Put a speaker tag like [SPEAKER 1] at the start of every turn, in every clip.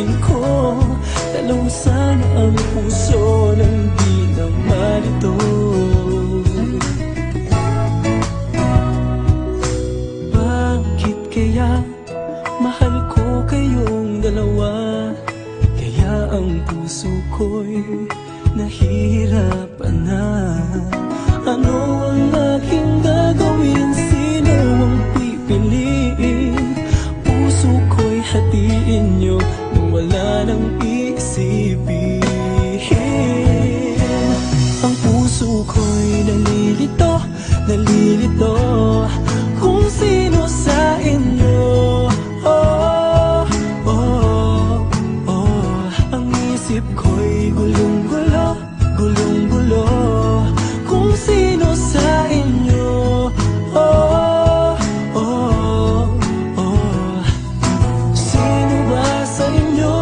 [SPEAKER 1] pipiliin ko. Dalawa sana ang puso nang di na malito. Bakit kaya mahal ko kayong dalawa? Kaya ang puso ko'y nahihirapan na. Ano ang aking gagawin? Sino ang pipiliin? Puso ko'y hatiin nyo nang wala nang iisipin. Ang puso ko'y nalilito, nalilito kung sino sa inyo. Oh, oh, oh. Ang isip ko'y gulong-gulo, gulong-gulo kung sino sa inyo. Oh, oh, oh. Sino ba sa inyo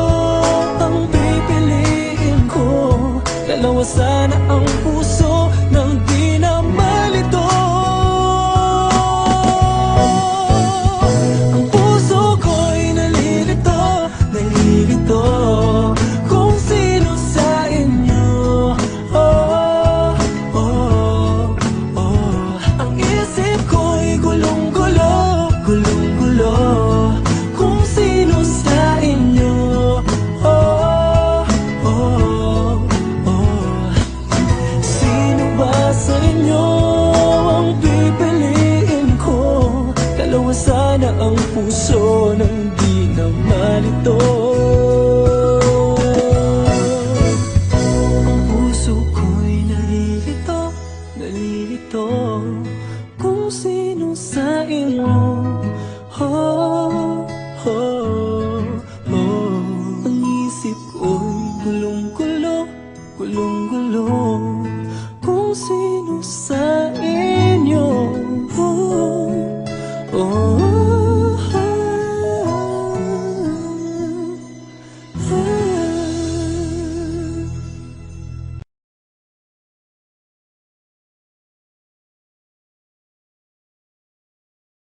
[SPEAKER 1] ang pipiliin ko? Dalawa sana ang puso nang di na malito. Ang puso ko'y nalilito, nalilito kung sino sa inyo. Oh, oh, oh. Ang isip ko'y gulong-gulo, gulong-gulo kung sino sa inyo. Oh, oh, oh. Sino ba sa inyo ang pipiliin ko? Dalawa sana ang puso nang di na malito. Ang puso ko'y nalilito, nalilito kung sino sa inyo. Oh, oh, oh. Ang isip ko'y gulong-gulo, gulong-gulo kung sino sa inyo. Oh, oh.